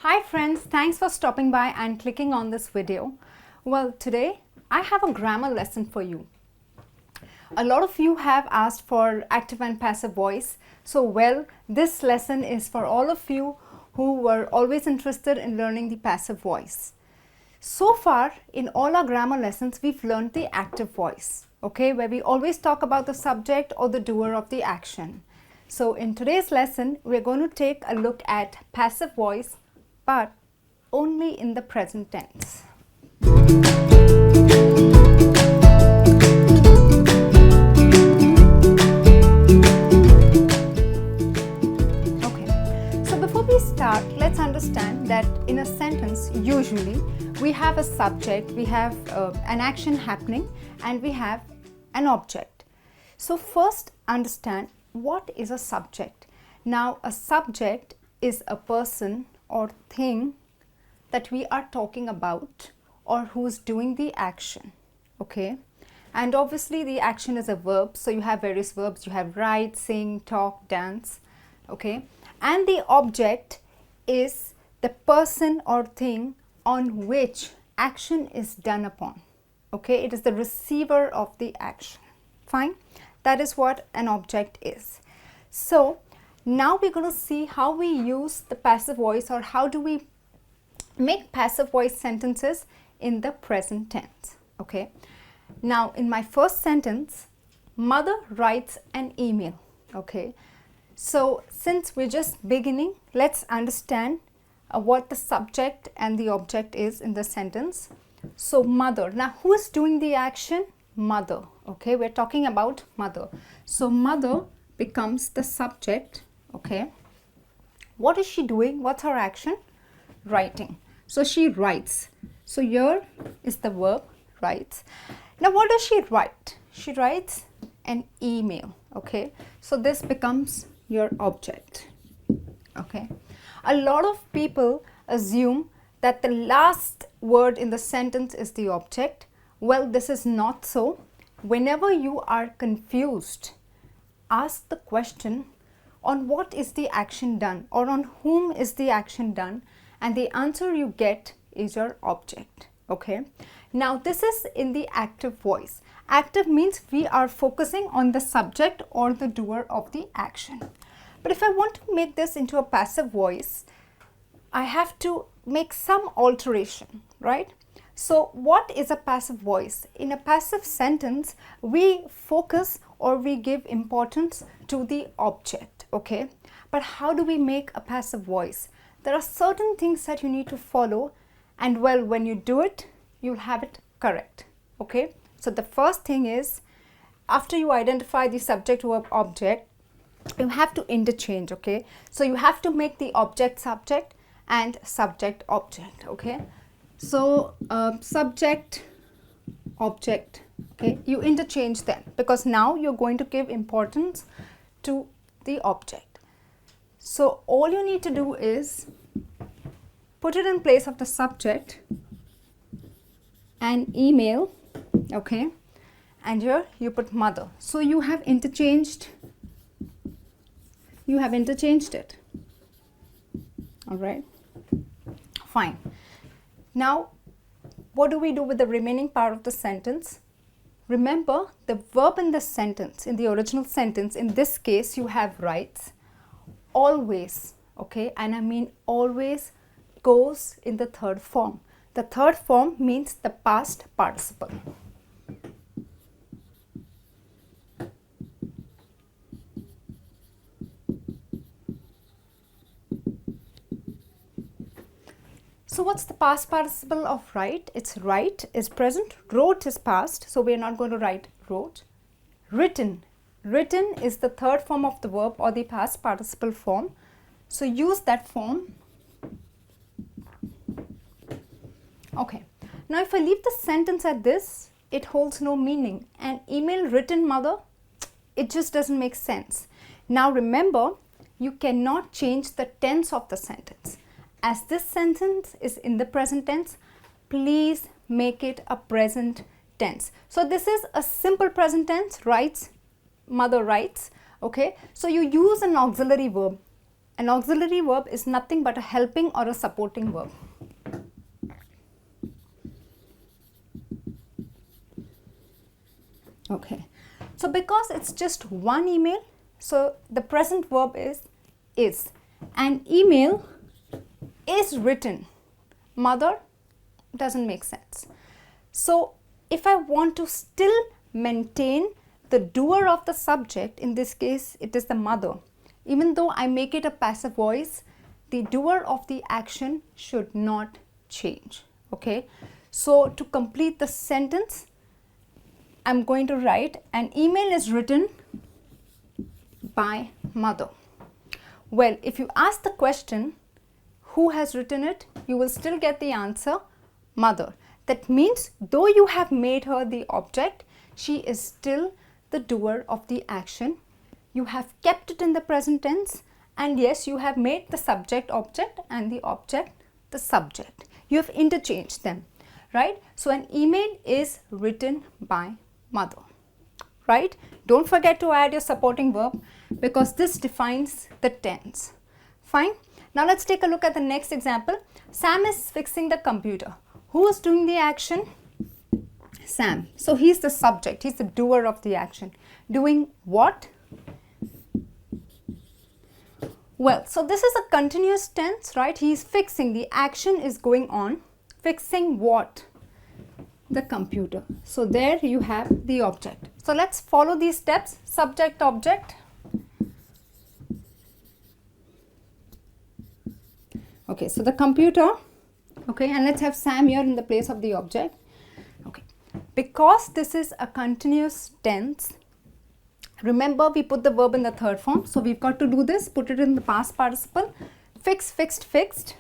Hi friends, thanks for stopping by and clicking on this video. Well, today I have a grammar lesson for you. A lot of you have asked for active and passive voice. So this lesson is for all of you who were always interested in learning the passive voice. So far in all our grammar lessons, we've learned the active voice, okay, where we always talk about the subject or the doer of the action. So in today's lesson, we're going to take a look at passive voice, but only in the present tense. Okay, so before we start, let's understand that in a sentence, usually we have a subject, we have an action happening, and we have an object. So first understand what is a subject. Now a subject is a person or thing that we are talking about or who's doing the action, okay? And obviously the action is a verb, so you have various verbs. You have write, sing, talk, dance, okay? And the object is the person or thing on which action is done upon, okay? It is the receiver of the action, fine? That is what an object is. So now we're going to see how we use the passive voice, or how do we make passive voice sentences in the present tense, okay? Now in my first sentence, mother writes an email, okay? So since we're just beginning, let's understand what the subject and the object is in the sentence. So mother, now who is doing the action? Mother, okay? We're talking about mother. So mother becomes the subject, okay? What is she doing? What's her action? Writing. So she writes. So here is the verb, writes. Now what does she write? She writes an email, okay? So this becomes your object, okay? A lot of people assume that the last word in the sentence is the object. Well, this is not so. Whenever you are confused, ask the question, on what is the action done, or on whom is the action done, and the answer you get is your object, okay? Now this is in the active voice. Active means we are focusing on the subject or the doer of the action. But if I want to make this into a passive voice, I have to make some alteration, right? So what is a passive voice? In a passive sentence, we focus or we give importance to the object, okay? But how do we make a passive voice? There are certain things that you need to follow, and well, when you do it, you'll have it correct, okay? So the first thing is, after you identify the subject verb object, you have to interchange, okay? So you have to make the object subject and subject object, okay? So subject object, okay, you interchange them, because now you're going to give importance to the object. So all you need to do is put it in place of the subject, and email, okay, and here you put mother. So you have interchanged it, all right, fine. Now what do we do with the remaining part of the sentence? Remember, the verb in the sentence, in the original sentence, in this case you have writes, always, okay, and I mean always, goes in the third form. The third form means the past participle. So what's the past participle of write? It's write is present, wrote is past, so we are not going to write wrote. Written, written is the third form of the verb or the past participle form, so use that form. Okay, now if I leave the sentence at this, it holds no meaning. An email written mother, it just doesn't make sense. Now remember, you cannot change the tense of the sentence. As this sentence is in the present tense, please make it a present tense. So this is a simple present tense, writes, mother writes, okay? So you use an auxiliary verb. An auxiliary verb is nothing but a helping or a supporting verb. Okay, so because it's just one email, so the present verb is. An email is written. Mother doesn't make sense. So if I want to still maintain the doer of the subject, in this case it is the mother, even though I make it a passive voice, the doer of the action should not change. Okay, so to complete the sentence, I'm going to write an email is written by mother. Well, if you ask the question who has written it, you will still get the answer mother. That means though you have made her the object, she is still the doer of the action. You have kept it in the present tense, and yes, you have made the subject object and the object the subject. You have interchanged them, right? So an email is written by mother, right? Don't forget to add your supporting verb because this defines the tense. Fine. Now let's take a look at the next example. Sam is fixing the computer. Who is doing the action? Sam. So he's the subject, he's the doer of the action. Doing what? Well, so this is a continuous tense, right? He's fixing, the action is going on. Fixing what? The computer. So there you have the object. So let's follow these steps. Subject, object. Okay, so the computer. Okay, and let's have Sam here in the place of the object. Okay, because this is a continuous tense, remember we put the verb in the third form. So we've got to do this, put it in the past participle. Fix, fixed, fixed.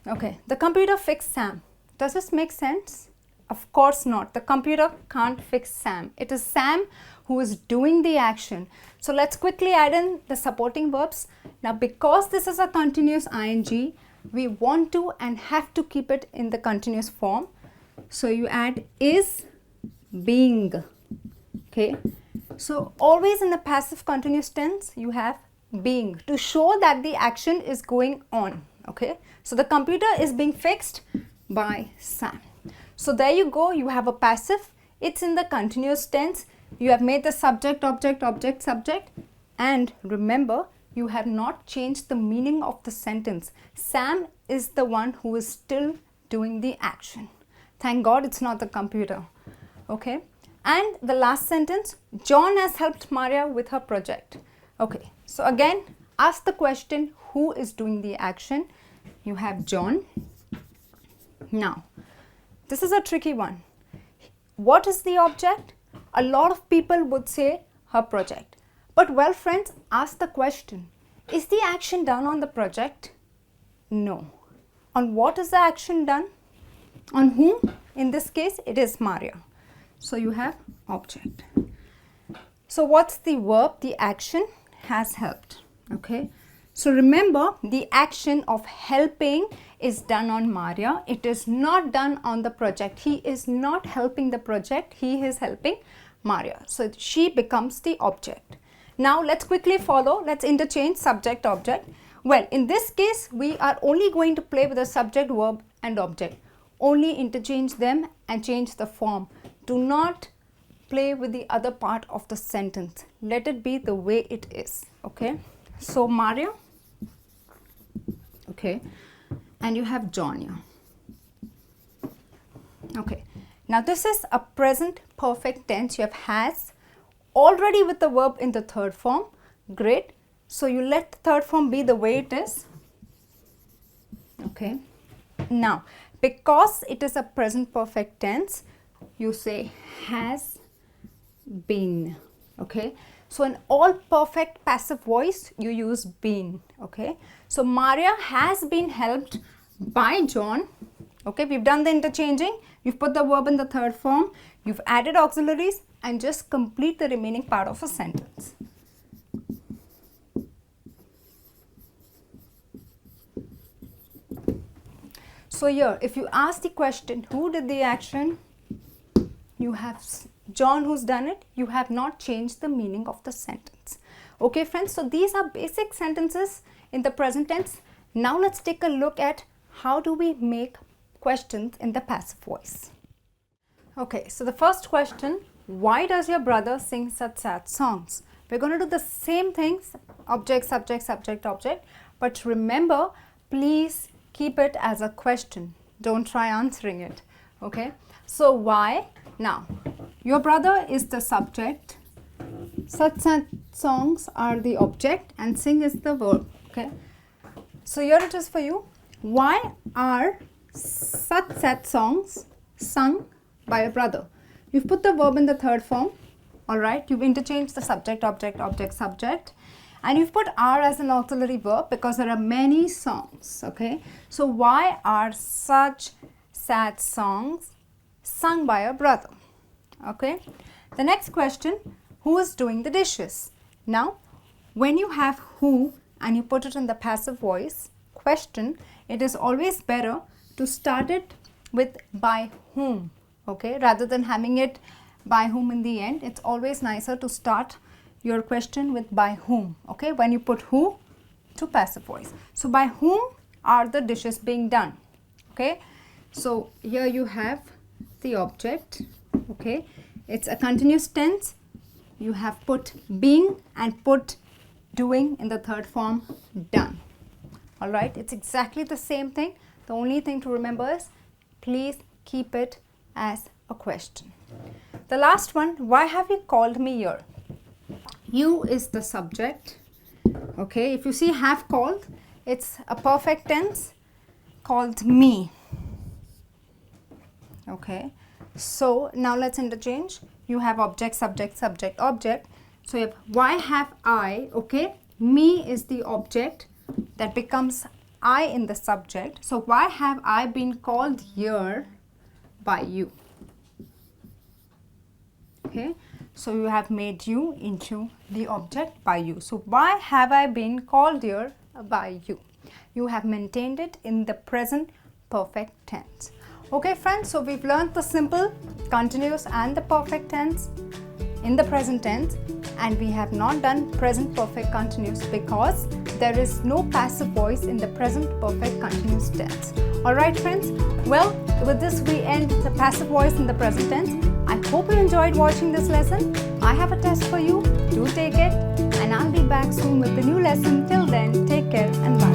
Okay, the computer fixed Sam. Does this make sense? Of course not. The computer can't fix Sam. It is Sam who is doing the action. So let's quickly add in the supporting verbs. Now because this is a continuous ing, we want to and have to keep it in the continuous form. So you add is, being. Okay, so always in the passive continuous tense you have being to show that the action is going on. Okay, so the computer is being fixed by Sam. So there you go, you have a passive, it's in the continuous tense, you have made the subject, object, object, subject, and remember you have not changed the meaning of the sentence. Sam is the one who is still doing the action. Thank God it's not the computer. Okay, and the last sentence, John has helped Maria with her project. Okay, so again ask the question who is doing the action. You have John. Now this is a tricky one. What is the object? A lot of people would say her project. But well friends, ask the question, is the action done on the project? No. On what is the action done? On whom? In this case it is Maria. So you have object. So what's the verb? The action has helped. Okay, so remember the action of helping is done on Maria. It is not done on the project. He is not helping the project, he is helping Maria. So she becomes the object. Now let's quickly follow. Let's interchange subject, object. Well, in this case we are only going to play with the subject, verb and object. Only interchange them and change the form. Do not play with the other part of the sentence. Let it be the way it is. Okay, so Maria. Okay, and you have John here. Okay, now this is a present perfect tense. You have has already with the verb in the third form. Great. So you let the third form be the way it is. Okay, now because it is a present perfect tense, you say has been. Okay, so in all perfect passive voice you use been. Okay, so Maria has been helped by John. Okay, we've done the interchanging, you've put the verb in the third form, you've added auxiliaries, and just complete the remaining part of a sentence. So here, if you ask the question, who did the action? You have John who's done it. You have not changed the meaning of the sentence. Okay friends, so these are basic sentences in the present tense. Now let's take a look at how do we make questions in the passive voice. Okay, so the first question, why does your brother sing such sad songs? We're going to do the same things, object, subject, subject, object, but remember, please keep it as a question. Don't try answering it. Okay, so why? Now, your brother is the subject, such sad songs are the object, and sing is the verb. Okay, so here it is for you. Why are such sad songs sung by a brother? You've put the verb in the third form, alright, you've interchanged the subject, object, object, subject, and you've put are as an auxiliary verb because there are many songs, okay. So why are such sad songs sung by a brother? Okay. The next question, who is doing the dishes? Now, when you have who and you put it in the passive voice question, it is always better to start it with by whom, okay, rather than having it by whom in the end. It's always nicer to start your question with by whom, okay, when you put who to passive voice. So by whom are the dishes being done? Okay, so here you have the object, okay, it's a continuous tense. You have put being and put doing in the third form, done. All right, it's exactly the same thing. The only thing to remember is please keep it as a question. The last one, why have you called me here? You is the subject. Okay, if you see have called, it's a perfect tense, called me. Okay, so now let's interchange. You have object, subject, subject, object. So you have why have I, okay, me is the object, that becomes I in the subject. So why have I been called here by you? Okay, so you have made you into the object by you. So why have I been called here by you? You have maintained it in the present perfect tense. Okay friends, so we've learned the simple, continuous and the perfect tense in the present tense, and we have not done present perfect continuous because there is no passive voice in the present perfect continuous tense. Alright friends, well, with this we end the passive voice in the present tense. I hope you enjoyed watching this lesson. I have a test for you. Do take it, and I'll be back soon with a new lesson. Till then, take care and bye.